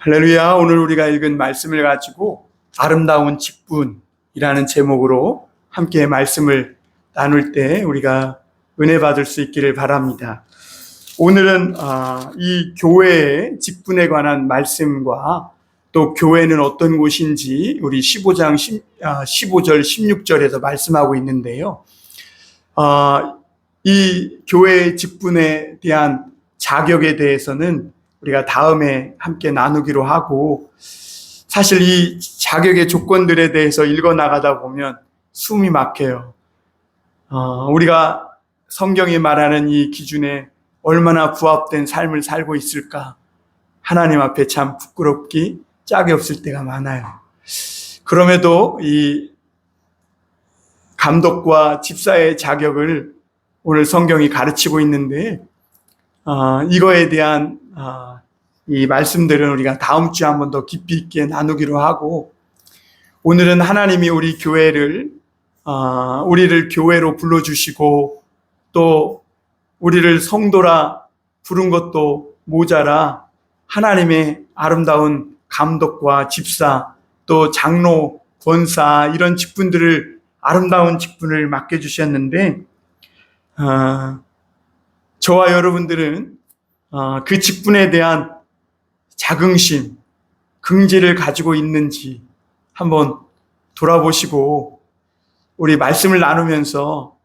할렐루야. 오늘 우리가 읽은 말씀을 가지고 아름다운 직분이라는 제목으로 함께 말씀을 나눌 때 우리가 은혜 받을 수 있기를 바랍니다. 오늘은 이 교회의 직분에 관한 말씀과 또 교회는 어떤 곳인지 우리 15장 15절 16절에서 말씀하고 있는데요. 이 교회의 직분에 대한 자격에 대해서는 우리가 다음에 함께 나누기로 하고, 사실 이 자격의 조건들에 대해서 읽어나가다 보면 숨이 막혀요. 우리가 성경이 말하는 이 기준에 얼마나 부합된 삶을 살고 있을까? 하나님 앞에 참 부끄럽기 짝이 없을 때가 많아요. 그럼에도 이 감독과 집사의 자격을 오늘 성경이 가르치고 있는데, 이거에 대한 이 말씀들은 우리가 다음 주에 한 번 더 깊이 있게 나누기로 하고, 오늘은 하나님이 우리 교회를 우리를 교회로 불러주시고 또 우리를 성도라 부른 것도 모자라 하나님의 아름다운 감독과 집사 또 장로, 권사 이런 직분들을 아름다운 직분을 맡겨주셨는데, 저와 여러분들은 그 직분에 대한 자긍심, 긍지를 가지고 있는지 한번 돌아보시고 우리 말씀을 나누면서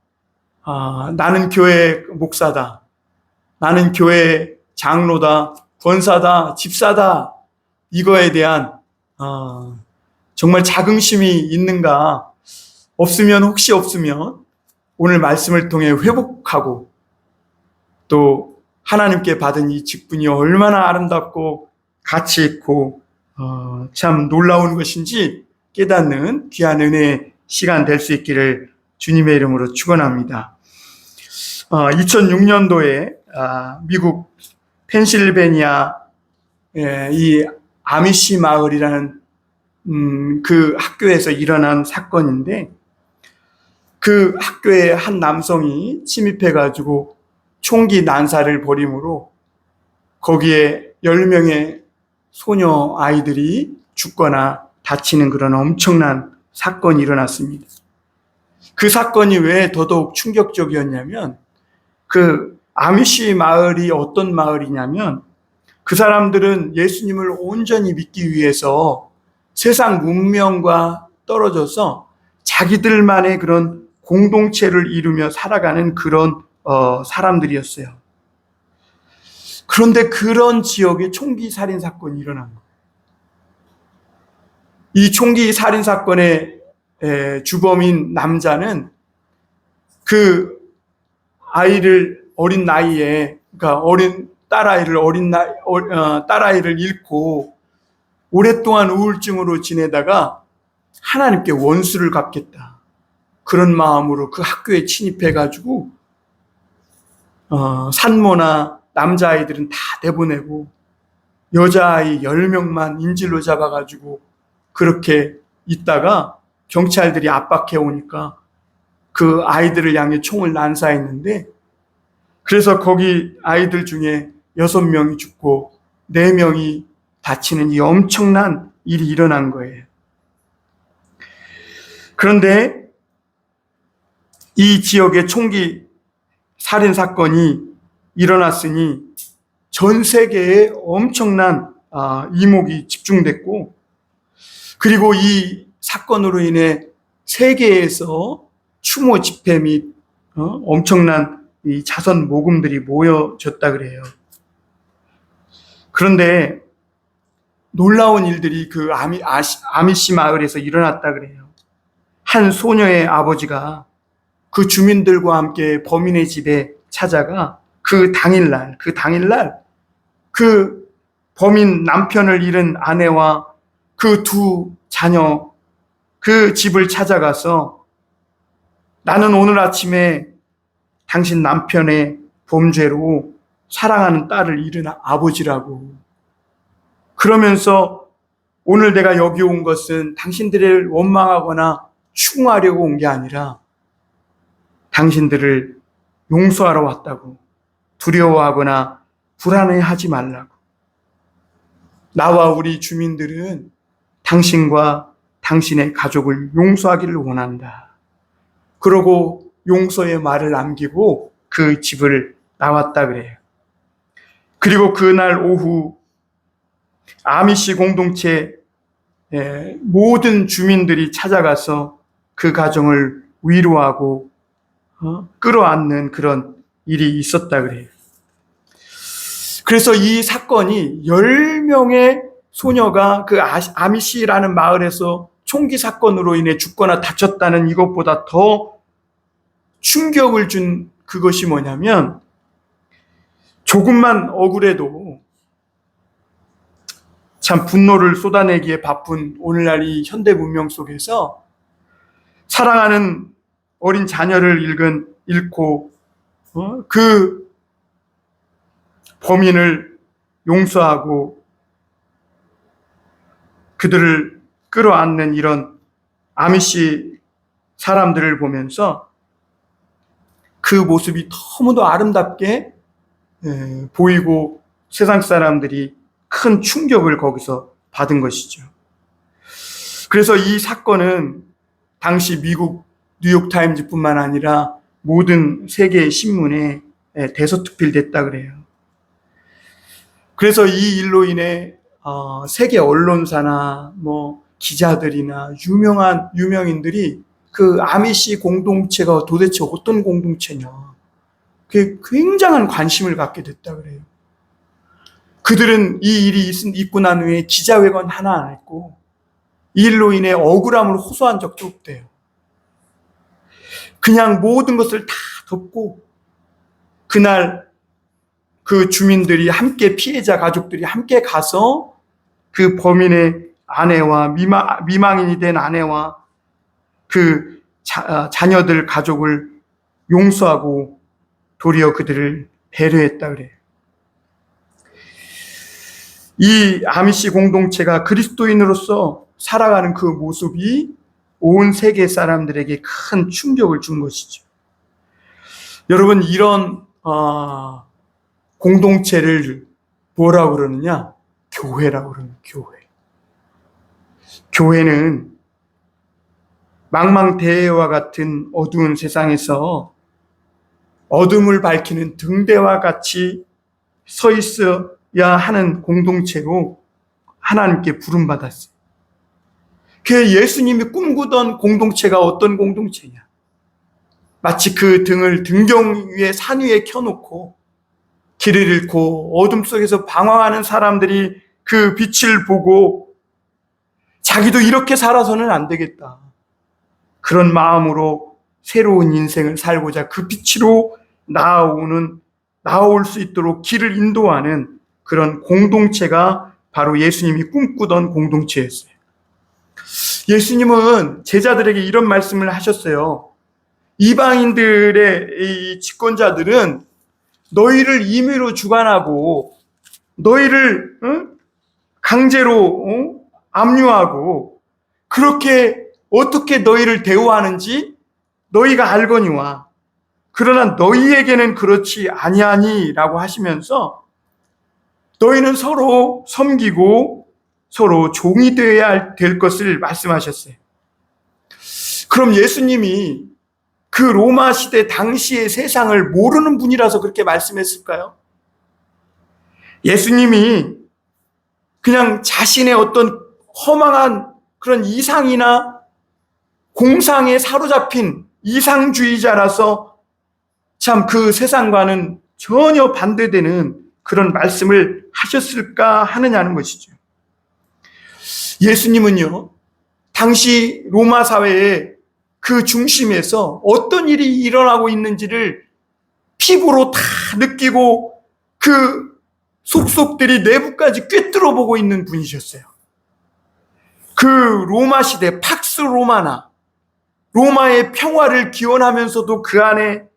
나는 교회 목사다, 나는 교회 장로다, 권사다, 집사다, 이거에 대한 정말 자긍심이 있는가? 없으면, 혹시 없으면 오늘 말씀을 통해 회복하고 또 하나님께 받은 이 직분이 얼마나 아름답고 가치 있고 참 놀라운 것인지 깨닫는 귀한 은혜의 시간 될 수 있기를 주님의 이름으로 축원합니다. 2006년도에 미국 펜실베니아 이 아미시 마을이라는 그 학교에서 일어난 사건인데, 그 학교에 한 남성이 침입해가지고 총기 난사를 벌이므로 거기에 10명의 소녀 아이들이 죽거나 다치는 그런 엄청난 사건이 일어났습니다. 그 사건이 왜 더더욱 충격적이었냐면, 그 아미시 마을이 어떤 마을이냐면, 그 사람들은 예수님을 온전히 믿기 위해서 세상 문명과 떨어져서 자기들만의 그런 공동체를 이루며 살아가는 그런 사람들이었어요. 그런데 그런 지역에 총기 살인 사건이 일어난 거예요. 이 총기 살인 사건의 주범인 남자는 그 아이를 어린 나이에, 그러니까 어린 딸아이를 잃고 오랫동안 우울증으로 지내다가 하나님께 원수를 갚겠다, 그런 마음으로 그 학교에 침입해가지고 산모나 남자아이들은 다 내보내고 여자아이 10명만 인질로 잡아가지고 그렇게 있다가 경찰들이 압박해 오니까 그 아이들을 향해 총을 난사했는데, 그래서 거기 아이들 중에 6명이 죽고 4명이 다치는 이 엄청난 일이 일어난 거예요. 그런데 이 지역에 총기 살인 사건이 일어났으니 전 세계에 엄청난 이목이 집중됐고, 그리고 이 사건으로 인해 세계에서 추모 집회 및 엄청난 이 자선 모금들이 모여졌다 그래요. 그런데 놀라운 일들이 그 아미시 마을에서 일어났다 그래요. 한 소녀의 아버지가 그 주민들과 함께 범인의 집에 찾아가 그 당일날 그 범인 남편을 잃은 아내와 그 2 자녀 그 집을 찾아가서, 나는 오늘 아침에 당신 남편의 범죄로 사랑하는 딸을 잃은 아버지라고. 그러면서 오늘 내가 여기 온 것은 당신들을 원망하거나 추궁하려고 온 게 아니라 당신들을 용서하러 왔다고, 두려워하거나 불안해하지 말라고. 나와 우리 주민들은 당신과 당신의 가족을 용서하기를 원한다. 그러고 용서의 말을 남기고 그 집을 나왔다 그래요. 그리고 그날 오후 아미시 공동체 모든 주민들이 찾아가서 그 가정을 위로하고 끌어안는 그런 일이 있었다 그래요. 그래서 이 사건이 10명의 소녀가 그 아미시라는 마을에서 총기 사건으로 인해 죽거나 다쳤다는 이것보다 더 충격을 준 그것이 뭐냐면, 조금만 억울해도 참 분노를 쏟아내기에 바쁜 오늘날 이 현대 문명 속에서 사랑하는 어린 자녀를 잃고 그 범인을 용서하고 그들을 끌어안는 이런 아미시 사람들을 보면서 그 모습이 너무도 아름답게 보이고 세상 사람들이 큰 충격을 거기서 받은 것이죠. 그래서 이 사건은 당시 미국 뉴욕타임즈뿐만 아니라 모든 세계의 신문에 대서특필됐다 그래요. 그래서 이 일로 인해 세계 언론사나 기자들이나 유명인들이 그 아미시 공동체가 도대체 어떤 공동체냐, 그게 굉장한 관심을 갖게 됐다 그래요. 그들은 이 일이 있고 난 후에 기자회견 하나 안 했고 이 일로 인해 억울함을 호소한 적도 없대요. 그냥 모든 것을 다 덮고 그날 그 주민들이 함께, 피해자 가족들이 함께 가서 그 범인의 아내와 미망인이 된 아내와 그 자녀들 가족을 용서하고 도리어 그들을 배려했다 그래요. 이 아미시 공동체가 그리스도인으로서 살아가는 그 모습이 온 세계 사람들에게 큰 충격을 준 것이죠. 여러분, 이런 공동체를 뭐라고 그러느냐? 교회라고 그러는 교회. 교회는 망망대해와 같은 어두운 세상에서 어둠을 밝히는 등대와 같이 서 있어야 하는 공동체로 하나님께 부름받았어요. 그 예수님이 꿈꾸던 공동체가 어떤 공동체냐? 마치 그 등을 등경 위에 산 위에 켜놓고 길을 잃고 어둠 속에서 방황하는 사람들이 그 빛을 보고 자기도 이렇게 살아서는 안 되겠다, 그런 마음으로 새로운 인생을 살고자 그 빛으로 나아올 수 있도록 길을 인도하는 그런 공동체가 바로 예수님이 꿈꾸던 공동체였어요. 예수님은 제자들에게 이런 말씀을 하셨어요. 이방인들의 이 집권자들은 너희를 임의로 주관하고 너희를 강제로 압류하고 그렇게 어떻게 너희를 대우하는지 너희가 알거니와 그러나 너희에게는 그렇지 아니하니라고 하시면서 너희는 서로 섬기고 서로 종이 되어야 될 것을 말씀하셨어요. 그럼 예수님이 그 로마 시대 당시의 세상을 모르는 분이라서 그렇게 말씀했을까요? 예수님이 그냥 자신의 어떤 허망한 그런 이상이나 공상에 사로잡힌 이상주의자라서 참 그 세상과는 전혀 반대되는 그런 말씀을 하셨을까 하느냐는 것이죠. 예수님은요, 당시 로마 사회의 그 중심에서 어떤 일이 일어나고 있는지를 피부로 다 느끼고 그 속속들이 내부까지 꿰뚫어 보고 있는 분이셨어요. 그 로마 시대 팍스 로마나 로마의 평화를 기원하면서도 그 안에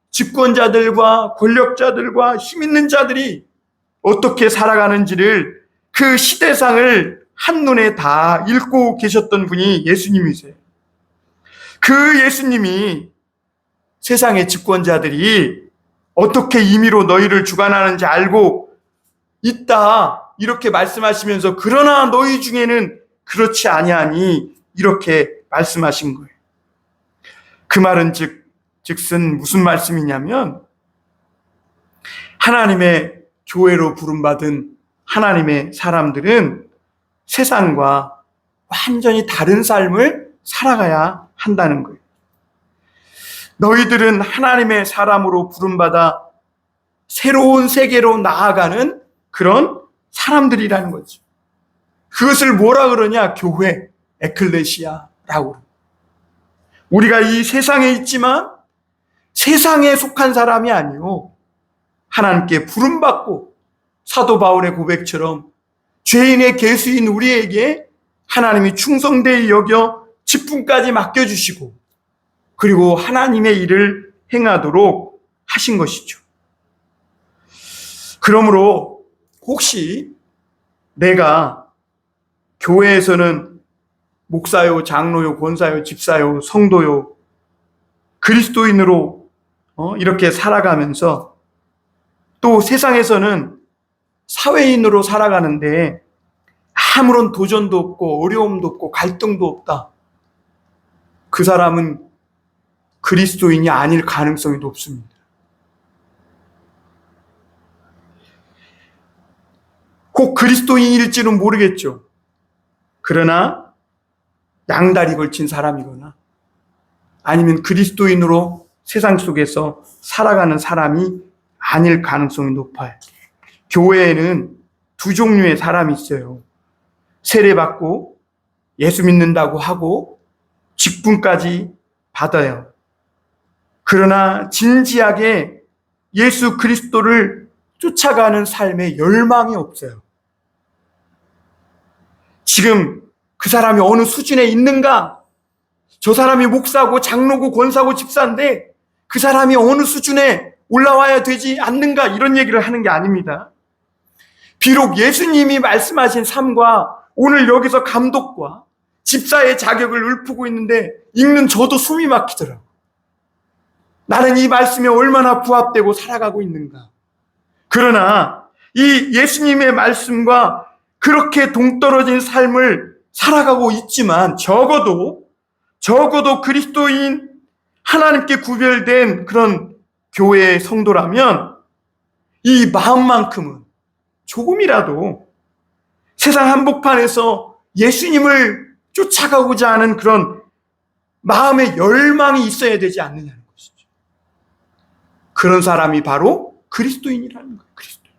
집권자들과 권력자들과 힘 있는 자들이 어떻게 살아가는지를 그 시대상을 한눈에 다 읽고 계셨던 분이 예수님이세요. 그 예수님이 세상의 집권자들이 어떻게 임의로 너희를 주관하는지 알고 있다, 이렇게 말씀하시면서 그러나 너희 중에는 그렇지 아니하니 이렇게 말씀하신 거예요. 그 말은 즉슨 무슨 말씀이냐면 하나님의 교회로 부름받은 하나님의 사람들은 세상과 완전히 다른 삶을 살아가야 한다는 거예요. 너희들은 하나님의 사람으로 부름받아 새로운 세계로 나아가는 그런 사람들이라는 거죠. 그것을 뭐라 그러냐? 교회, 에클레시아라고. 우리가 이 세상에 있지만 세상에 속한 사람이 아니요, 하나님께 부름받고 사도 바울의 고백처럼 죄인의 계수인 우리에게 하나님이 충성되이 여겨 직분까지 맡겨주시고 그리고 하나님의 일을 행하도록 하신 것이죠. 그러므로 혹시 내가 교회에서는 목사요, 장로요, 권사요, 집사요, 성도요, 그리스도인으로 이렇게 살아가면서 또 세상에서는 사회인으로 살아가는데 아무런 도전도 없고 어려움도 없고 갈등도 없다. 그 사람은 그리스도인이 아닐 가능성이 높습니다. 꼭 그리스도인일지는 모르겠죠. 그러나 양다리 걸친 사람이거나 아니면 그리스도인으로 세상 속에서 살아가는 사람이 아닐 가능성이 높아요. 교회에는 두 종류의 사람이 있어요. 세례받고 예수 믿는다고 하고 직분까지 받아요. 그러나 진지하게 예수 그리스도를 쫓아가는 삶에 열망이 없어요. 지금 그 사람이 어느 수준에 있는가? 저 사람이 목사고 장로고 권사고 집사인데 그 사람이 어느 수준에 올라와야 되지 않는가? 이런 얘기를 하는 게 아닙니다. 비록 예수님이 말씀하신 삶과 오늘 여기서 감독과 집사의 자격을 읊고 있는데 읽는 저도 숨이 막히더라고요. 나는 이 말씀에 얼마나 부합되고 살아가고 있는가? 그러나 이 예수님의 말씀과 그렇게 동떨어진 삶을 살아가고 있지만 적어도 그리스도인 하나님께 구별된 그런 교회의 성도라면 이 마음만큼은 조금이라도 세상 한복판에서 예수님을 쫓아가고자 하는 그런 마음의 열망이 있어야 되지 않느냐는 것이죠. 그런 사람이 바로 그리스도인이라는 거예요. 그리스도인.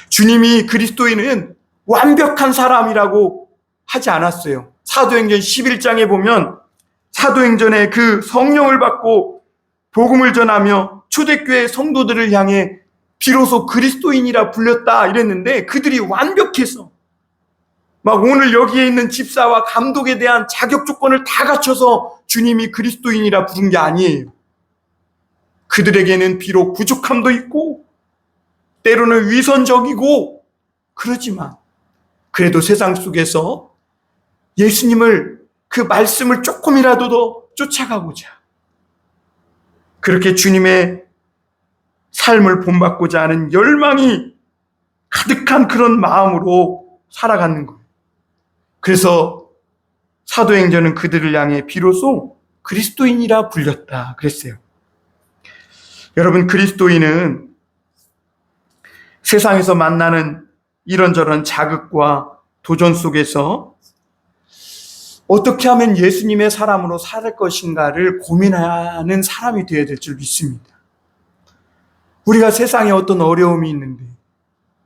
주님이 그리스도인은 완벽한 사람이라고 하지 않았어요. 사도행전 11장에 보면 사도행전에 그 성령을 받고 복음을 전하며 초대교회 성도들을 향해 비로소 그리스도인이라 불렸다 이랬는데 그들이 완벽해서 막 오늘 여기에 있는 집사와 감독에 대한 자격 조건을 다 갖춰서 주님이 그리스도인이라 부른 게 아니에요. 그들에게는 비록 부족함도 있고 때로는 위선적이고 그러지만 그래도 세상 속에서 예수님을 그 말씀을 조금이라도 더 쫓아가고자 그렇게 주님의 삶을 본받고자 하는 열망이 가득한 그런 마음으로 살아가는 거예요. 그래서 사도행전은 그들을 향해 비로소 그리스도인이라 불렸다 그랬어요. 여러분, 그리스도인은 세상에서 만나는 이런저런 자극과 도전 속에서 어떻게 하면 예수님의 사람으로 살 것인가를 고민하는 사람이 되어야 될 줄 믿습니다. 우리가 세상에 어떤 어려움이 있는데,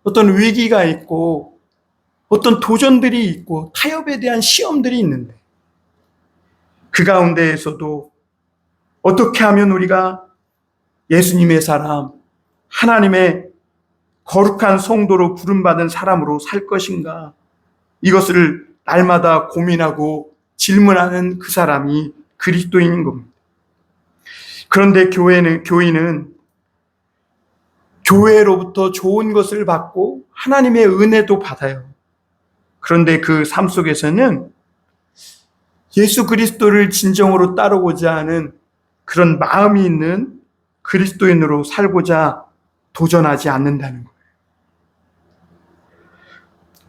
어떤 위기가 있고, 어떤 도전들이 있고, 타협에 대한 시험들이 있는데, 그 가운데에서도 어떻게 하면 우리가 예수님의 사람, 하나님의 거룩한 성도로 부름받은 사람으로 살 것인가, 이것을 날마다 고민하고 질문하는 그 사람이 그리스도인인 겁니다. 그런데 교인은 교회로부터 좋은 것을 받고 하나님의 은혜도 받아요. 그런데 그 삶 속에서는 예수 그리스도를 진정으로 따르고자 하는 그런 마음이 있는 그리스도인으로 살고자 도전하지 않는다는 거예요.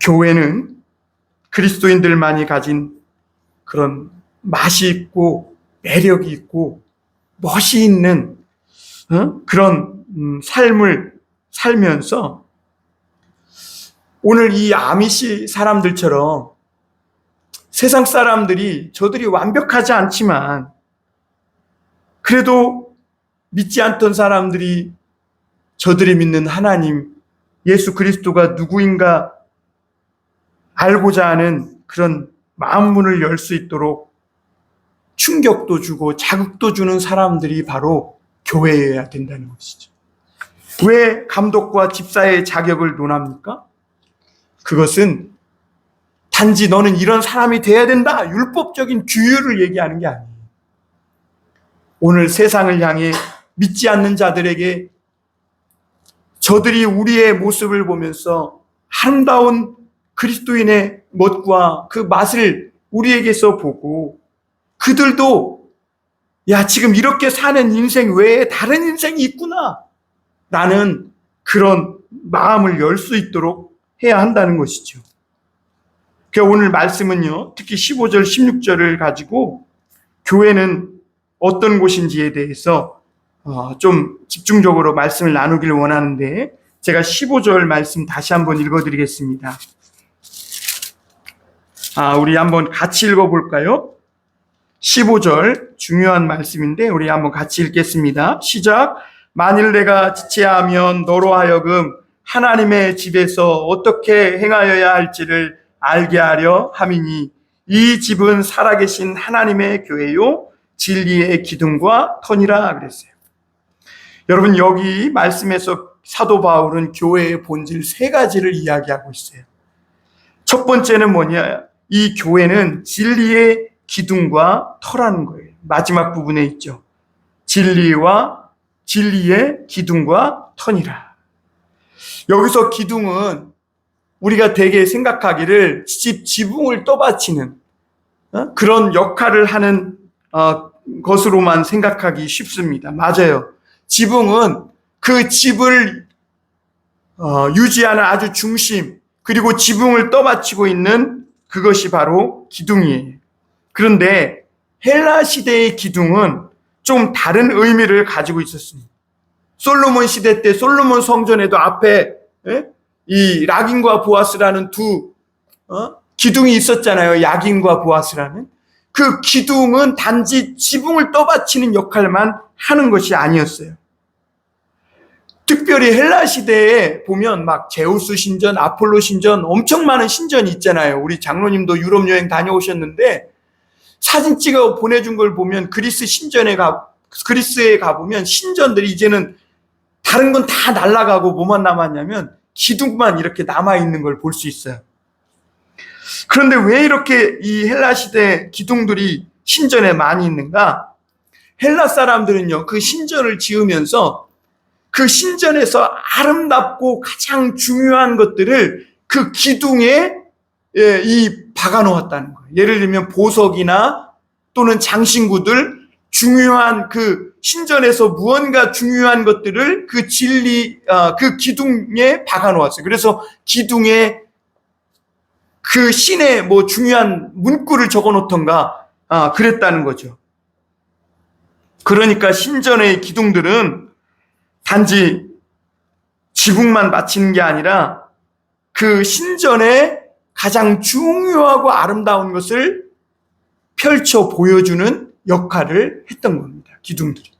교회는 그리스도인들만이 가진 그런 맛이 있고 매력이 있고 멋이 있는 그런 삶을 살면서 오늘 이 아미시 사람들처럼 세상 사람들이 저들이 완벽하지 않지만 그래도 믿지 않던 사람들이 저들이 믿는 하나님 예수 그리스도가 누구인가 알고자 하는 그런 마음문을 열 수 있도록 충격도 주고 자극도 주는 사람들이 바로 교회여야 된다는 것이죠. 왜 감독과 집사의 자격을 논합니까? 그것은 단지 너는 이런 사람이 돼야 된다, 율법적인 규율을 얘기하는 게 아니에요. 오늘 세상을 향해 믿지 않는 자들에게 저들이 우리의 모습을 보면서 아름다운 그리스도인의 멋과 그 맛을 우리에게서 보고 그들도 야, 지금 이렇게 사는 인생 외에 다른 인생이 있구나 라는 그런 마음을 열 수 있도록 해야 한다는 것이죠. 그러니까 오늘 말씀은요, 특히 15절, 16절을 가지고 교회는 어떤 곳인지에 대해서 좀 집중적으로 말씀을 나누길 원하는데 제가 15절 말씀 다시 한번 읽어드리겠습니다. 우리 한번 같이 읽어볼까요? 15절 중요한 말씀인데 우리 한번 같이 읽겠습니다. 시작. 만일 내가 지체하면 너로 하여금 하나님의 집에서 어떻게 행하여야 할지를 알게 하려 함이니 이 집은 살아계신 하나님의 교회요 진리의 기둥과 터니라 그랬어요. 여러분 여기 말씀에서 사도 바울은 교회의 본질 세 가지를 이야기하고 있어요. 첫 번째는 뭐냐? 이 교회는 진리의 기둥과 터라는 거예요. 마지막 부분에 있죠. 진리의 기둥과 터니라. 여기서 기둥은 우리가 대개 생각하기를 지붕을 떠받치는 그런 역할을 하는 것으로만 생각하기 쉽습니다. 맞아요. 지붕은 그 집을 유지하는 아주 중심, 그리고 지붕을 떠받치고 있는 그것이 바로 기둥이에요. 그런데 헬라 시대의 기둥은 좀 다른 의미를 가지고 있었습니다. 솔로몬 시대 때 솔로몬 성전에도 앞에 이 락인과 보아스라는 두 기둥이 있었잖아요. 야긴과 보아스라는. 그 기둥은 단지 지붕을 떠받치는 역할만 하는 것이 아니었어요. 특별히 헬라 시대에 보면 막 제우스 신전, 아폴로 신전 엄청 많은 신전이 있잖아요. 우리 장로님도 유럽 여행 다녀오셨는데 사진 찍어 보내준 걸 보면 그리스에 가보면 신전들이 이제는 다른 건 다 날아가고 뭐만 남았냐면 기둥만 이렇게 남아있는 걸 볼 수 있어요. 그런데 왜 이렇게 이 헬라 시대 기둥들이 신전에 많이 있는가? 헬라 사람들은요, 그 신전을 지으면서 그 신전에서 아름답고 가장 중요한 것들을 그 기둥에 박아 놓았다는 거예요. 예를 들면 보석이나 또는 장신구들, 중요한 그 신전에서 무언가 중요한 것들을 그 그 기둥에 박아 놓았어요. 그래서 기둥에 그 신의 뭐 중요한 문구를 적어 놓던가 그랬다는 거죠. 그러니까 신전의 기둥들은 단지 지붕만 받치는 게 아니라 그 신전의 가장 중요하고 아름다운 것을 펼쳐 보여주는 역할을 했던 겁니다. 기둥들이.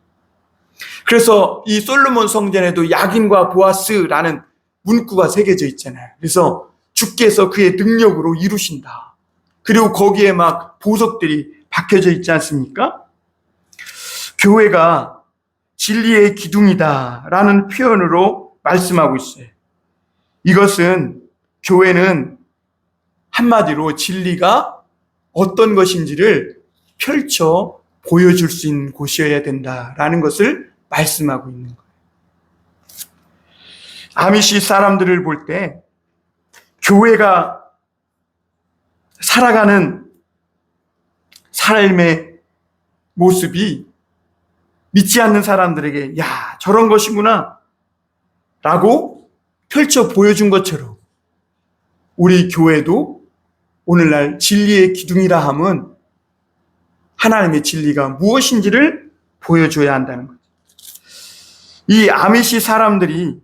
그래서 이 솔로몬 성전에도 야긴과 보아스라는 문구가 새겨져 있잖아요. 그래서 주께서 그의 능력으로 이루신다. 그리고 거기에 막 보석들이 박혀져 있지 않습니까? 교회가 진리의 기둥이다라는 표현으로 말씀하고 있어요. 이것은 교회는 한마디로 진리가 어떤 것인지를 펼쳐 보여줄 수 있는 곳이어야 된다라는 것을 말씀하고 있는 거예요. 아미시 사람들을 볼 때 교회가 살아가는 삶의 모습이 믿지 않는 사람들에게 야, 저런 것이구나 라고 펼쳐 보여준 것처럼 우리 교회도 오늘날 진리의 기둥이라 함은 하나님의 진리가 무엇인지를 보여줘야 한다는 거죠. 이 아미시 사람들이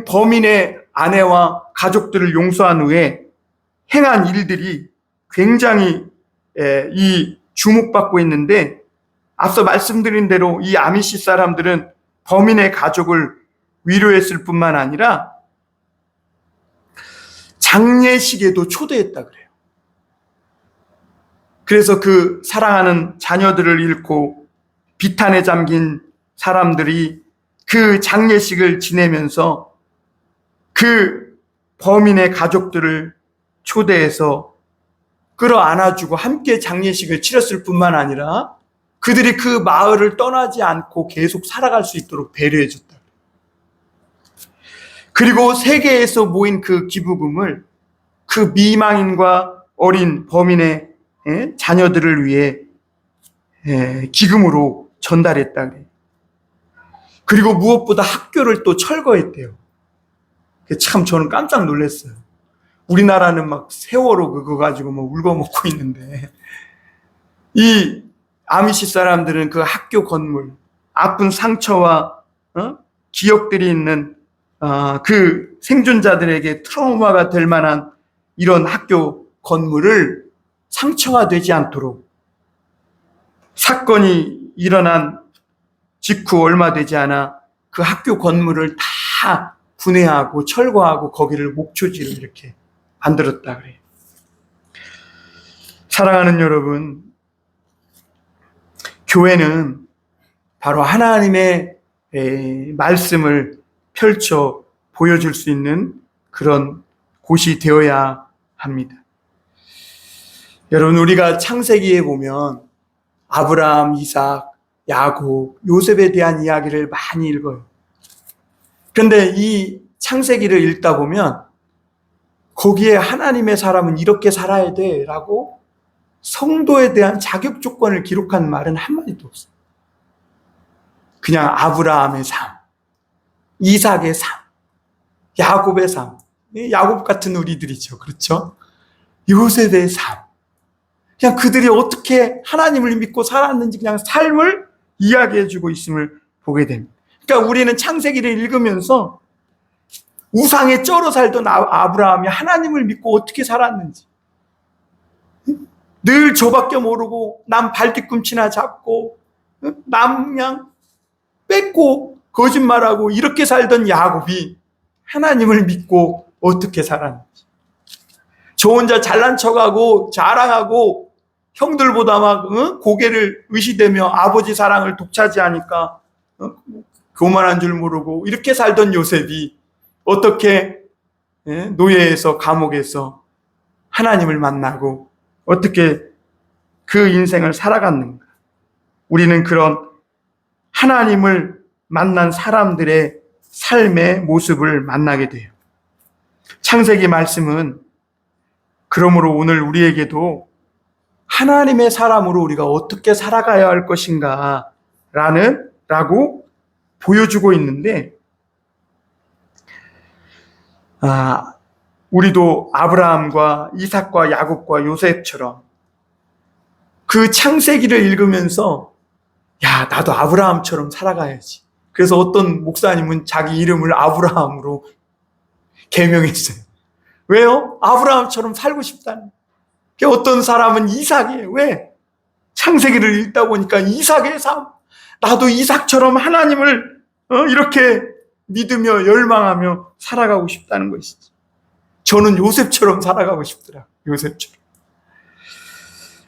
범인의 아내와 가족들을 용서한 후에 행한 일들이 굉장히 주목받고 있는데, 앞서 말씀드린 대로 이 아미시 사람들은 범인의 가족을 위로했을 뿐만 아니라 장례식에도 초대했다 그래요. 그래서 그 사랑하는 자녀들을 잃고 비탄에 잠긴 사람들이 그 장례식을 지내면서 그 범인의 가족들을 초대해서 끌어안아주고 함께 장례식을 치렀을 뿐만 아니라 그들이 그 마을을 떠나지 않고 계속 살아갈 수 있도록 배려해줬다. 그리고 세계에서 모인 그 기부금을 그 미망인과 어린 범인의 자녀들을 위해 기금으로 전달했다 그래요. 그리고 무엇보다 학교를 또 철거했대요. 참 저는 깜짝 놀랐어요. 우리나라는 막 세월호 그거 가지고 뭐 울고먹고 있는데, 이 아미시 사람들은 그 학교 건물, 아픈 상처와 기억들이 있는 그 생존자들에게 트라우마가 될 만한 이런 학교 건물을 상처가 되지 않도록 사건이 일어난 직후 얼마 되지 않아 그 학교 건물을 다 분해하고 철거하고 거기를 목초지로 이렇게 만들었다 그래요. 사랑하는 여러분, 교회는 바로 하나님의 말씀을 펼쳐 보여줄 수 있는 그런 곳이 되어야 합니다. 여러분, 우리가 창세기에 보면 아브라함, 이삭, 야곱, 요셉에 대한 이야기를 많이 읽어요. 그런데 이 창세기를 읽다 보면 거기에 하나님의 사람은 이렇게 살아야 돼 라고 성도에 대한 자격 조건을 기록한 말은 한마디도 없어요. 그냥 아브라함의 삶, 이삭의 삶, 야곱의 삶, 야곱 같은 우리들이죠. 그렇죠? 요셉의 삶, 그냥 그들이 어떻게 하나님을 믿고 살았는지 그냥 삶을 이야기해주고 있음을 보게 됩니다. 그러니까 우리는 창세기를 읽으면서 우상에 쩔어 살던 아브라함이 하나님을 믿고 어떻게 살았는지, 늘 저밖에 모르고 남 발뒤꿈치나 잡고 남 그냥 뺏고 거짓말하고 이렇게 살던 야곱이 하나님을 믿고 어떻게 살았는지, 저 혼자 잘난 척하고 자랑하고 형들보다 막 고개를 의시대며 아버지 사랑을 독차지하니까 교만한 줄 모르고 이렇게 살던 요셉이 어떻게 노예에서 감옥에서 하나님을 만나고 어떻게 그 인생을 살아갔는가. 우리는 그런 하나님을 만난 사람들의 삶의 모습을 만나게 돼요. 창세기 말씀은 그러므로 오늘 우리에게도 하나님의 사람으로 우리가 어떻게 살아가야 할 것인가 라고 보여주고 있는데, 우리도 아브라함과 이삭과 야곱과 요셉처럼 그 창세기를 읽으면서 야, 나도 아브라함처럼 살아가야지. 그래서 어떤 목사님은 자기 이름을 아브라함으로 개명했어요. 왜요? 아브라함처럼 살고 싶다는. 어떤 사람은 이삭이에요. 왜? 창세기를 읽다 보니까 이삭의 삶, 나도 이삭처럼 하나님을 이렇게 믿으며 열망하며 살아가고 싶다는 것이지. 저는 요셉처럼 살아가고 싶더라. 요셉처럼.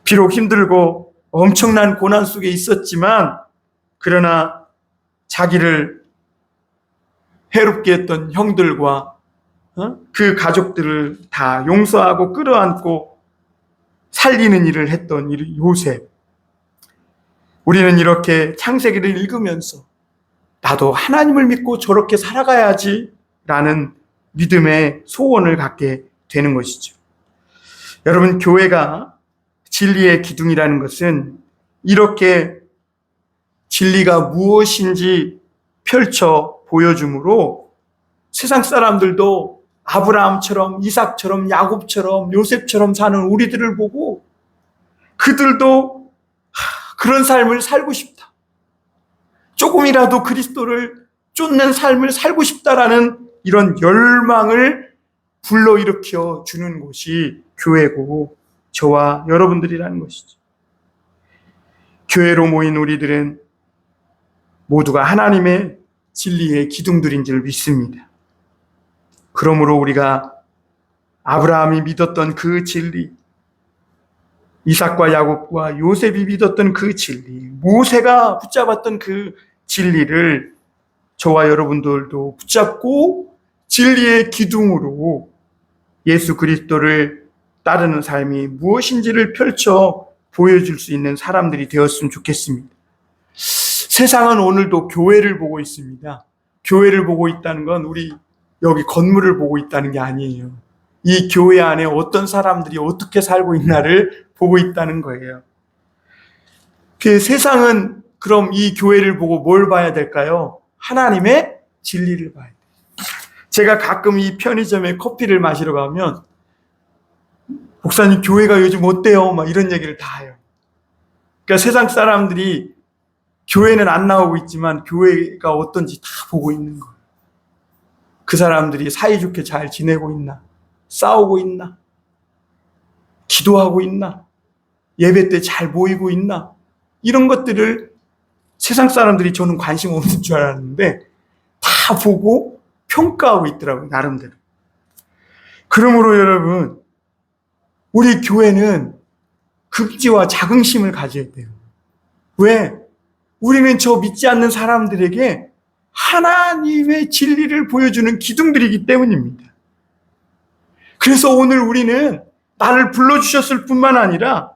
비록 힘들고 엄청난 고난 속에 있었지만, 그러나 자기를 해롭게 했던 형들과 그 가족들을 다 용서하고 끌어안고 살리는 일을 했던 요셉. 우리는 이렇게 창세기를 읽으면서 나도 하나님을 믿고 저렇게 살아가야지 라는 믿음의 소원을 갖게 되는 것이죠. 여러분, 교회가 진리의 기둥이라는 것은 이렇게 진리가 무엇인지 펼쳐 보여주므로 세상 사람들도 아브라함처럼, 이삭처럼, 야곱처럼, 요셉처럼 사는 우리들을 보고 그들도 그런 삶을 살고 싶다, 조금이라도 그리스도를 쫓는 삶을 살고 싶다라는 이런 열망을 불러일으켜 주는 곳이 교회고 저와 여러분들이라는 것이죠. 교회로 모인 우리들은 모두가 하나님의 진리의 기둥들인 줄 믿습니다. 그러므로 우리가 아브라함이 믿었던 그 진리, 이삭과 야곱과 요셉이 믿었던 그 진리, 모세가 붙잡았던 그 진리를 저와 여러분들도 붙잡고 진리의 기둥으로 예수 그리스도를 따르는 삶이 무엇인지를 펼쳐 보여줄 수 있는 사람들이 되었으면 좋겠습니다. 세상은 오늘도 교회를 보고 있습니다. 교회를 보고 있다는 건 우리 여기 건물을 보고 있다는 게 아니에요. 이 교회 안에 어떤 사람들이 어떻게 살고 있나를 보고 있다는 거예요. 그 세상은 그럼 이 교회를 보고 뭘 봐야 될까요? 하나님의 진리를 봐야 돼요. 제가 가끔 이 편의점에 커피를 마시러 가면 목사님 교회가 요즘 어때요? 막 이런 얘기를 다 해요. 그러니까 세상 사람들이 교회는 안 나오고 있지만 교회가 어떤지 다 보고 있는 거예요. 그 사람들이 사이좋게 잘 지내고 있나? 싸우고 있나? 기도하고 있나? 예배 때 잘 모이고 있나? 이런 것들을 세상 사람들이 저는 관심 없는 줄 알았는데 다 보고 평가하고 있더라고요, 나름대로. 그러므로 여러분, 우리 교회는 극지와 자긍심을 가져야 돼요. 왜? 우리는 저 믿지 않는 사람들에게 하나님의 진리를 보여주는 기둥들이기 때문입니다. 그래서 오늘 우리는 나를 불러주셨을 뿐만 아니라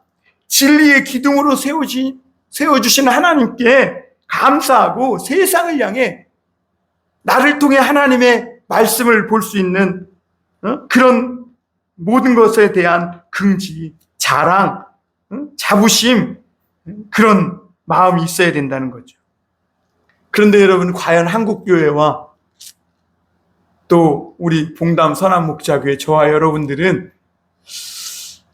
진리의 기둥으로 세워주신 하나님께 감사하고 세상을 향해 나를 통해 하나님의 말씀을 볼 수 있는 그런 모든 것에 대한 긍지, 자랑, 자부심, 그런 마음이 있어야 된다는 거죠. 그런데 여러분, 과연 한국교회와 또 우리 봉담 선한목자교회 저와 여러분들은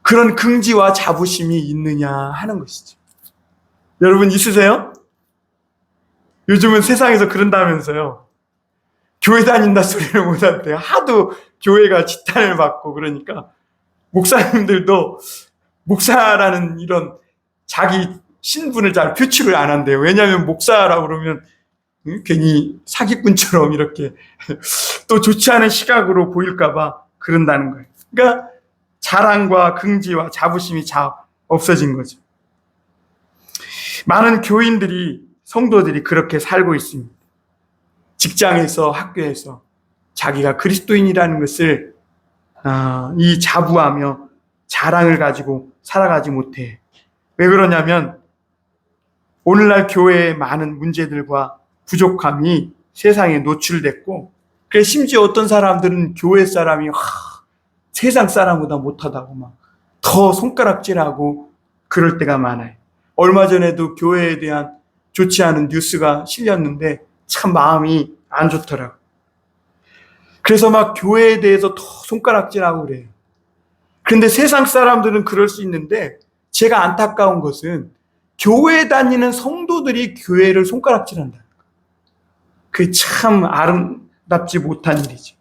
그런 긍지와 자부심이 있느냐 하는 것이죠. 여러분 있으세요? 요즘은 세상에서 그런다면서요. 교회 다닌다 소리를 못한대요. 하도 교회가 지탄을 받고 그러니까 목사님들도 목사라는 이런 자기 신분을 잘 표출을 안 한대요. 왜냐하면 목사라고 그러면 괜히 사기꾼처럼 이렇게 또 좋지 않은 시각으로 보일까봐 그런다는 거예요. 그러니까 자랑과 긍지와 자부심이 없어진 거죠. 많은 교인들이, 성도들이 그렇게 살고 있습니다. 직장에서, 학교에서 자기가 그리스도인이라는 것을 이 자부하며 자랑을 가지고 살아가지 못해. 왜 그러냐면 오늘날 교회의 많은 문제들과 부족함이 세상에 노출됐고, 그래서 심지어 어떤 사람들은 교회 사람이 세상 사람보다 못하다고 막 더 손가락질하고 그럴 때가 많아요. 얼마 전에도 교회에 대한 좋지 않은 뉴스가 실렸는데 참 마음이 안 좋더라고요. 그래서 막 교회에 대해서 더 손가락질하고 그래요. 그런데 세상 사람들은 그럴 수 있는데 제가 안타까운 것은 교회 다니는 성도들이 교회를 손가락질한다. 그게 참 아름답지 못한 일이죠.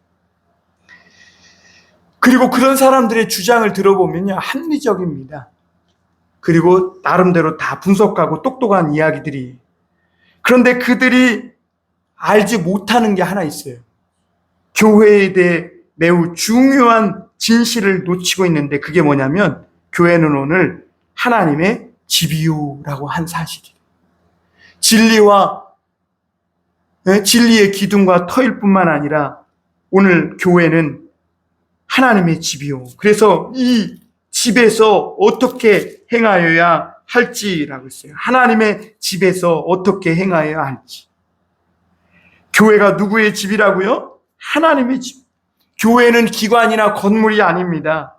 그리고 그런 사람들의 주장을 들어보면요, 합리적입니다. 그리고 나름대로 다 분석하고 똑똑한 이야기들이. 그런데 그들이 알지 못하는 게 하나 있어요. 교회에 대해 매우 중요한 진실을 놓치고 있는데 그게 뭐냐면 교회는 오늘 하나님의 집이요라고 한 사실이에요. 진리의 기둥과 터일 뿐만 아니라 오늘 교회는 하나님의 집이요. 그래서 이 집에서 어떻게 행하여야 할지라고 했어요. 하나님의 집에서 어떻게 행하여야 할지. 교회가 누구의 집이라고요? 하나님의 집. 교회는 기관이나 건물이 아닙니다.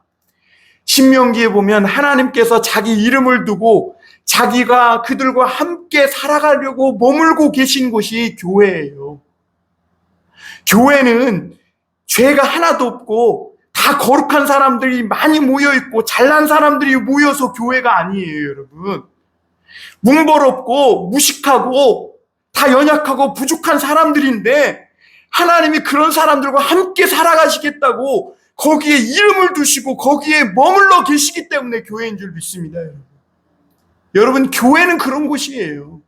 신명기에 보면 하나님께서 자기 이름을 두고 자기가 그들과 함께 살아가려고 머물고 계신 곳이 교회예요. 교회는 죄가 하나도 없고 다 거룩한 사람들이 많이 모여있고 잘난 사람들이 모여서 교회가 아니에요, 여러분. 문벌없고 무식하고 다 연약하고 부족한 사람들인데 하나님이 그런 사람들과 함께 살아가시겠다고 거기에 이름을 두시고 거기에 머물러 계시기 때문에 교회인 줄 믿습니다, 여러분. 여러분, 교회는 그런 곳이에요.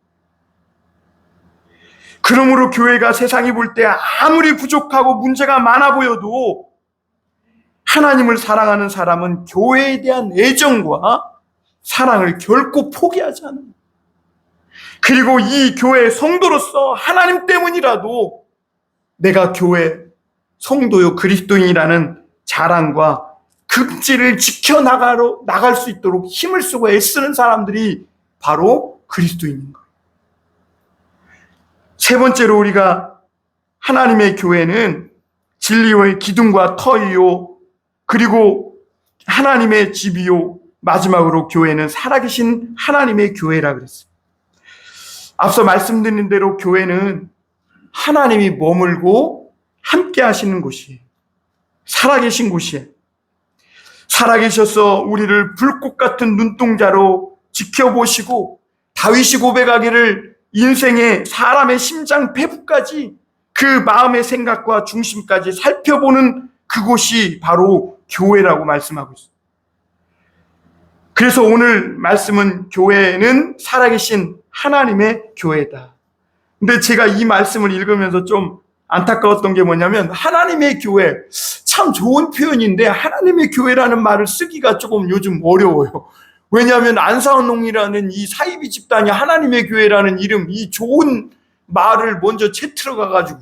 그러므로 교회가 세상이 볼 때 아무리 부족하고 문제가 많아 보여도 하나님을 사랑하는 사람은 교회에 대한 애정과 사랑을 결코 포기하지 않아요. 그리고 이 교회 성도로서 하나님 때문이라도 내가 교회 성도요 그리스도인이라는 자랑과 극지를 지켜나갈 수 있도록 힘을 쓰고 애쓰는 사람들이 바로 그리스도인인 거예요. 세 번째로 우리가 하나님의 교회는 진리의 기둥과 터이요, 그리고 하나님의 집이요, 마지막으로 교회는 살아계신 하나님의 교회라 그랬어요. 앞서 말씀드린 대로 교회는 하나님이 머물고 함께 하시는 곳이에요. 살아계신 곳이에요. 살아계셔서 우리를 불꽃 같은 눈동자로 지켜보시고 다윗이 고백하기를 인생의 사람의 심장 배부까지 그 마음의 생각과 중심까지 살펴보는 그곳이 바로 교회라고 말씀하고 있어요. 그래서 오늘 말씀은 교회는 살아계신 하나님의 교회다. 근데 제가 이 말씀을 읽으면서 좀 안타까웠던 게 뭐냐면 하나님의 교회, 참 좋은 표현인데 하나님의 교회라는 말을 쓰기가 조금 요즘 어려워요. 왜냐하면 안사원농이라는 이 사이비 집단이 하나님의 교회라는 이름, 이 좋은 말을 먼저 채틀어 가가지고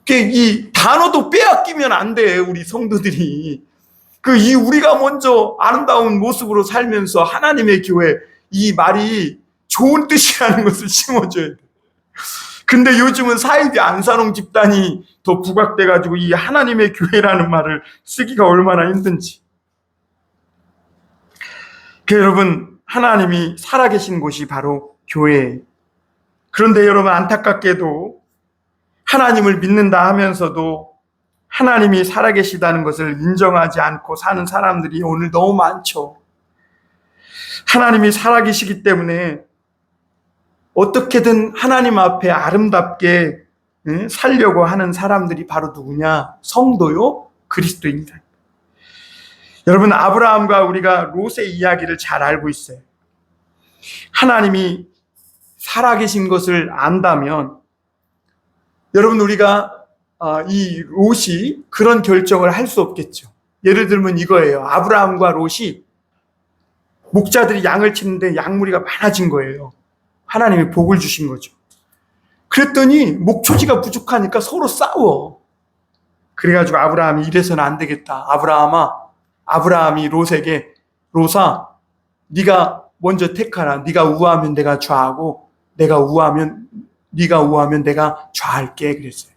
이 단어도 빼앗기면 안 돼, 우리 성도들이. 우리가 먼저 아름다운 모습으로 살면서 하나님의 교회, 이 말이 좋은 뜻이라는 것을 심어줘야 돼. 근데 요즘은 사이비 안사농 집단이 더 부각돼가지고 이 하나님의 교회라는 말을 쓰기가 얼마나 힘든지. 여러분, 하나님이 살아계신 곳이 바로 교회예요. 그런데 여러분, 안타깝게도 하나님을 믿는다 하면서도 하나님이 살아계시다는 것을 인정하지 않고 사는 사람들이 오늘 너무 많죠. 하나님이 살아계시기 때문에 어떻게든 하나님 앞에 아름답게 살려고 하는 사람들이 바로 누구냐? 성도요, 그리스도입니다. 여러분, 아브라함과 우리가 롯의 이야기를 잘 알고 있어요. 하나님이 살아계신 것을 안다면 여러분, 우리가 이 롯이 그런 결정을 할 수 없겠죠. 예를 들면 이거예요. 아브라함과 롯이 목자들이 양을 치는데 양무리가 많아진 거예요. 하나님이 복을 주신 거죠. 그랬더니 목초지가 부족하니까 서로 싸워. 그래가지고 아브라함이 이래서는 안 되겠다. 아브라함이 롯에게, 롯아, 네가 먼저 택하라. 네가 우하면 내가 좌하고 네가 우하면 내가 좌할게. 그랬어요.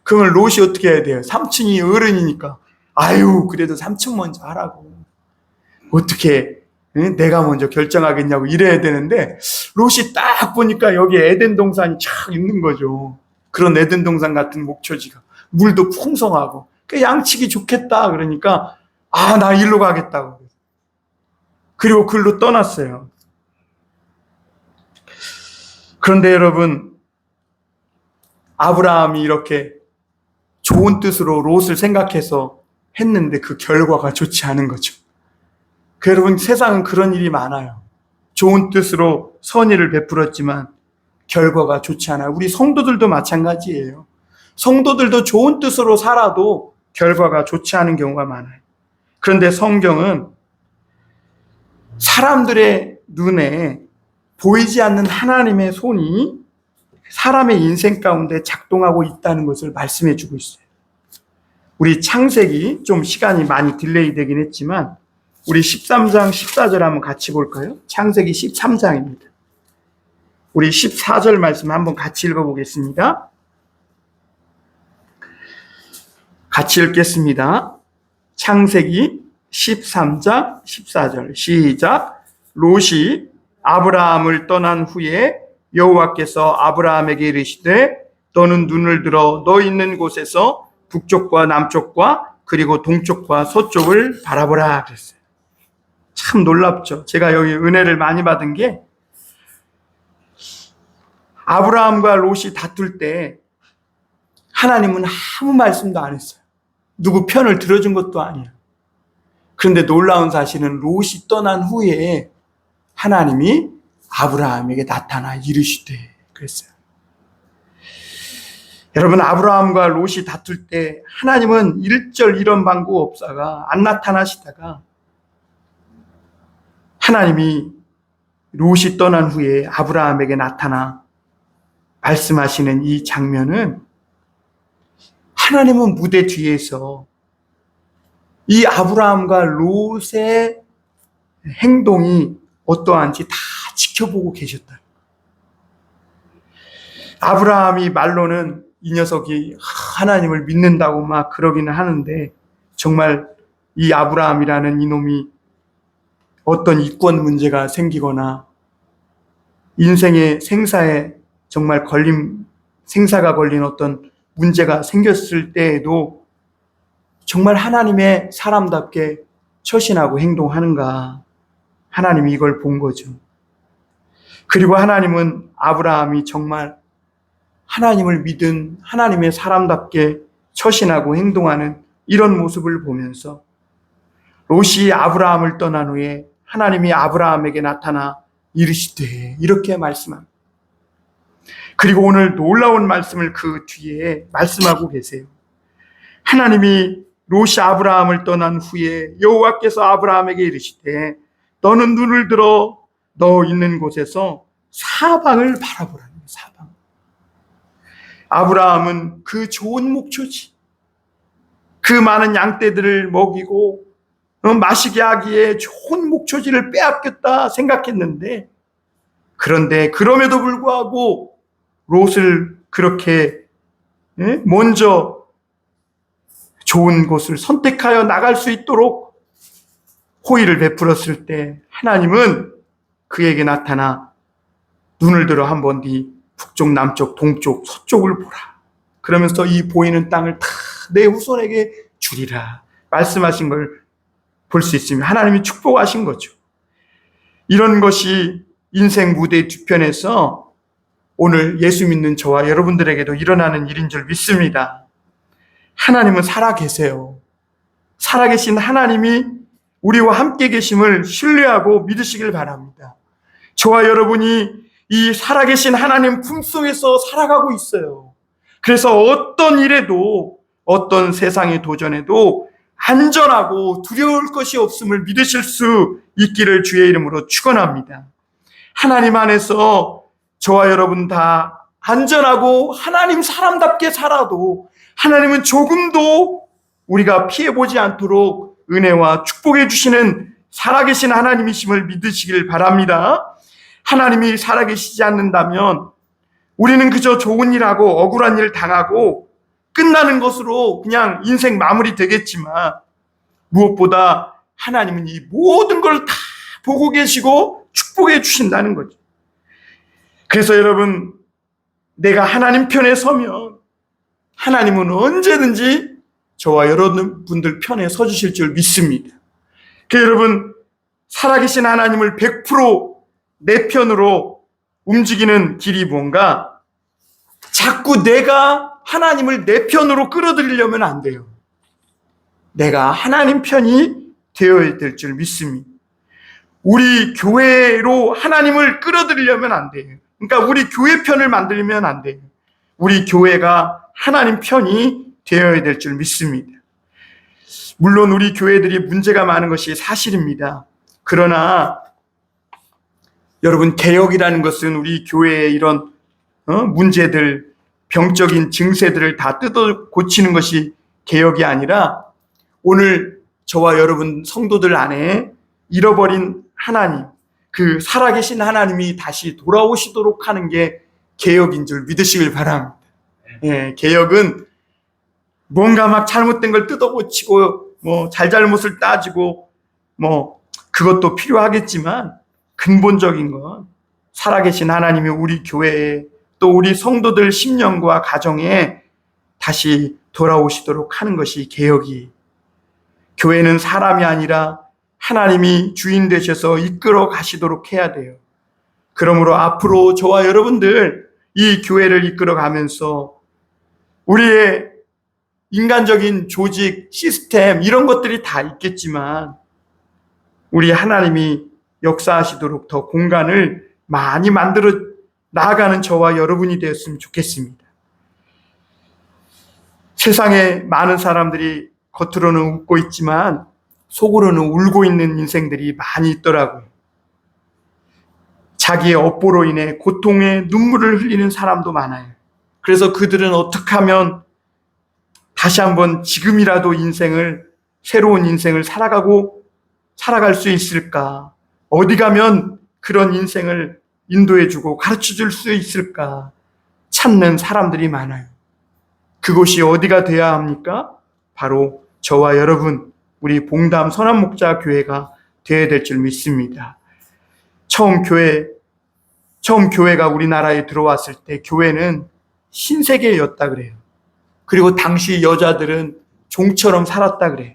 그러면 롯이 어떻게 해야 돼요? 삼촌이 어른이니까 아유, 그래도 삼촌 먼저 하라고. 어떻게 내가 먼저 결정하겠냐고 이래야 되는데 롯이 딱 보니까 여기 에덴 동산이 쫙 있는 거죠. 그런 에덴 동산 같은 목초지가 물도 풍성하고 양치기 좋겠다. 그러니까 나 일로 가겠다고. 그리고 글로 떠났어요. 그런데 여러분, 아브라함이 이렇게 좋은 뜻으로 롯을 생각해서 했는데 그 결과가 좋지 않은 거죠. 여러분, 세상은 그런 일이 많아요. 좋은 뜻으로 선의를 베풀었지만 결과가 좋지 않아요. 우리 성도들도 마찬가지예요. 성도들도 좋은 뜻으로 살아도 결과가 좋지 않은 경우가 많아요. 그런데 성경은 사람들의 눈에 보이지 않는 하나님의 손이 사람의 인생 가운데 작동하고 있다는 것을 말씀해 주고 있어요. 우리 창세기, 좀 시간이 많이 딜레이 되긴 했지만 우리 13장 14절 한번 같이 볼까요? 창세기 13장입니다. 우리 14절 말씀 한번 같이 읽어보겠습니다. 같이 읽겠습니다. 창세기 13장 14절 시작. 롯이 아브라함을 떠난 후에 여호와께서 아브라함에게 이르시되 너는 눈을 들어 너 있는 곳에서 북쪽과 남쪽과 그리고 동쪽과 서쪽을 바라보라 그랬어요. 참 놀랍죠. 제가 여기 은혜를 많이 받은 게 아브라함과 롯이 다툴 때 하나님은 아무 말씀도 안 했어요. 누구 편을 들어준 것도 아니에요. 그런데 놀라운 사실은 롯이 떠난 후에 하나님이 아브라함에게 나타나 이르시되 그랬어요. 여러분, 아브라함과 롯이 다툴 때 하나님은 일절 이런 방구 없다가 안 나타나시다가 하나님이 롯이 떠난 후에 아브라함에게 나타나 말씀하시는 이 장면은 하나님은 무대 뒤에서 이 아브라함과 롯의 행동이 어떠한지 다 지켜보고 계셨다. 아브라함이 말로는 이 녀석이 하나님을 믿는다고 막 그러기는 하는데 정말 이 아브라함이라는 이놈이 어떤 이권 문제가 생기거나 인생의 생사에 정말 생사가 걸린 어떤 문제가 생겼을 때에도 정말 하나님의 사람답게 처신하고 행동하는가. 하나님이 이걸 본 거죠. 그리고 하나님은 아브라함이 정말 하나님을 믿은 하나님의 사람답게 처신하고 행동하는 이런 모습을 보면서 롯이 아브라함을 떠난 후에 하나님이 아브라함에게 나타나 이르시되 이렇게 말씀합니다. 그리고 오늘 놀라운 말씀을 그 뒤에 말씀하고 계세요. 하나님이 롯이 아브라함을 떠난 후에 여호와께서 아브라함에게 이르시되 너는 눈을 들어 너 있는 곳에서 사방을 바라보라는 거예요. 사방. 아브라함은 그 좋은 목초지, 그 많은 양떼들을 먹이고 마시게 하기에 좋은 목초지를 빼앗겼다 생각했는데, 그런데 그럼에도 불구하고 롯을 그렇게 먼저 좋은 곳을 선택하여 나갈 수 있도록 호의를 베풀었을 때 하나님은 그에게 나타나 눈을 들어 한번 네 북쪽, 남쪽, 동쪽, 서쪽을 보라. 그러면서 이 보이는 땅을 다 내 후손에게 주리라 말씀하신 걸 볼 수 있으며 하나님이 축복하신 거죠. 이런 것이 인생 무대 뒤편에서 오늘 예수 믿는 저와 여러분들에게도 일어나는 일인 줄 믿습니다. 하나님은 살아계세요. 살아계신 하나님이 우리와 함께 계심을 신뢰하고 믿으시길 바랍니다. 저와 여러분이 이 살아계신 하나님 품속에서 살아가고 있어요. 그래서 어떤 일에도 어떤 세상의 도전에도 안전하고 두려울 것이 없음을 믿으실 수 있기를 주의 이름으로 축원합니다. 하나님 안에서 저와 여러분 다 안전하고 하나님 사람답게 살아도 하나님은 조금도 우리가 피해보지 않도록 은혜와 축복해 주시는 살아계신 하나님이심을 믿으시길 바랍니다. 하나님이 살아계시지 않는다면 우리는 그저 좋은 일하고 억울한 일 당하고 끝나는 것으로 그냥 인생 마무리 되겠지만 무엇보다 하나님은 이 모든 걸 다 보고 계시고 축복해 주신다는 거죠. 그래서 여러분, 내가 하나님 편에 서면 하나님은 언제든지 저와 여러분들 편에 서주실 줄 믿습니다. 그래서 여러분, 살아계신 하나님을 100% 내 편으로 움직이는 길이 뭔가? 자꾸 내가 하나님을 내 편으로 끌어들이려면 안 돼요. 내가 하나님 편이 되어야 될 줄 믿습니다. 우리 교회로 하나님을 끌어들이려면 안 돼요. 그러니까 우리 교회 편을 만들면 안 돼요. 우리 교회가 하나님 편이 되어야 될 줄 믿습니다. 물론 우리 교회들이 문제가 많은 것이 사실입니다. 그러나 여러분, 개혁이라는 것은 우리 교회의 이런 문제들, 병적인 증세들을 다 뜯어 고치는 것이 개혁이 아니라 오늘 저와 여러분 성도들 안에 잃어버린 하나님, 그 살아계신 하나님이 다시 돌아오시도록 하는 게 개혁인 줄 믿으시길 바랍니다. 예, 개혁은 뭔가 막 잘못된 걸 뜯어 고치고 잘잘못을 따지고 그것도 필요하겠지만 근본적인 건 살아계신 하나님이 우리 교회에 또 또 우리 성도들 심령과 가정에 다시 돌아오시도록 하는 것이 개혁이. 교회는 사람이 아니라 하나님이 주인 되셔서 이끌어 가시도록 해야 돼요. 그러므로 앞으로 저와 여러분들 이 교회를 이끌어 가면서 우리의 인간적인 조직, 시스템 이런 것들이 다 있겠지만 우리 하나님이 역사하시도록 더 공간을 많이 만들어 나아가는 저와 여러분이 되었으면 좋겠습니다. 세상에 많은 사람들이 겉으로는 웃고 있지만 속으로는 울고 있는 인생들이 많이 있더라고요. 자기의 업보로 인해 고통의 눈물을 흘리는 사람도 많아요. 그래서 그들은 어떻게 하면 다시 한번 지금이라도 새로운 인생을 살아갈 수 있을까? 어디 가면 그런 인생을 인도해주고 가르쳐줄 수 있을까? 찾는 사람들이 많아요. 그곳이 어디가 돼야 합니까? 바로 저와 여러분, 우리 봉담 선한목자 교회가 되어야 될 줄 믿습니다. 처음 교회가 우리나라에 들어왔을 때 교회는 신세계였다 그래요. 그리고 당시 여자들은 종처럼 살았다 그래요.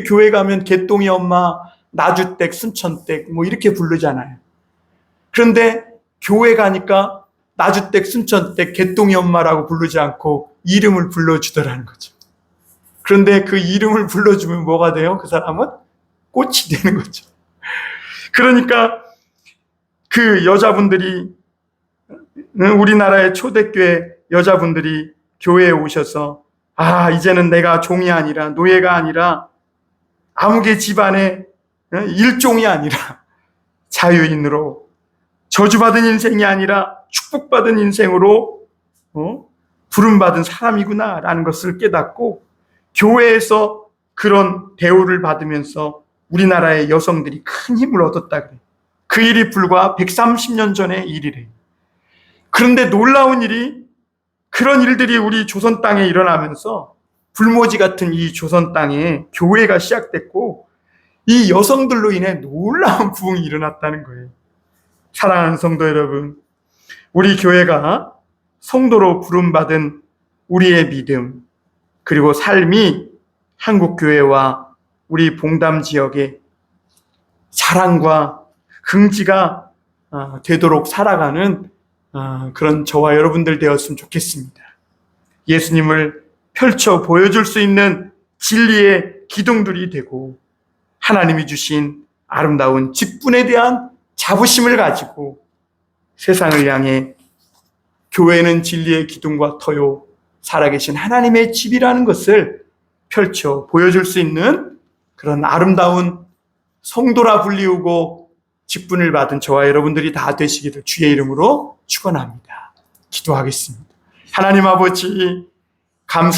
교회 가면 개똥이 엄마, 나주댁, 순천댁 뭐 이렇게 부르잖아요. 그런데 교회 가니까 나주댁, 순천댁, 개똥이 엄마라고 부르지 않고 이름을 불러주더라는 거죠. 그런데 그 이름을 불러주면 뭐가 돼요? 그 사람은 꽃이 되는 거죠. 그러니까 그 여자분들이, 우리나라의 초대교회 여자분들이 교회에 오셔서 이제는 내가 종이 아니라 노예가 아니라 아무개 집안의 일종이 아니라 자유인으로 저주받은 인생이 아니라 축복받은 인생으로 부름받은 사람이구나라는 것을 깨닫고 교회에서 그런 대우를 받으면서 우리나라의 여성들이 큰 힘을 얻었다 그래요. 그 일이 불과 130년 전의 일이래요. 그런데 놀라운 일이 그런 일들이 우리 조선 땅에 일어나면서 불모지 같은 이 조선 땅에 교회가 시작됐고 이 여성들로 인해 놀라운 부흥이 일어났다는 거예요. 사랑하는 성도 여러분, 우리 교회가 성도로 부름받은 우리의 믿음 그리고 삶이 한국교회와 우리 봉담 지역의 자랑과 긍지가 되도록 살아가는 그런 저와 여러분들 되었으면 좋겠습니다. 예수님을 펼쳐 보여줄 수 있는 진리의 기둥들이 되고 하나님이 주신 아름다운 직분에 대한 자부심을 가지고 세상을 향해 교회는 진리의 기둥과 터요 살아계신 하나님의 집이라는 것을 펼쳐 보여줄 수 있는 그런 아름다운 성도라 불리우고 직분을 받은 저와 여러분들이 다 되시기를 주의 이름으로 축원합니다. 기도하겠습니다. 하나님 아버지 감사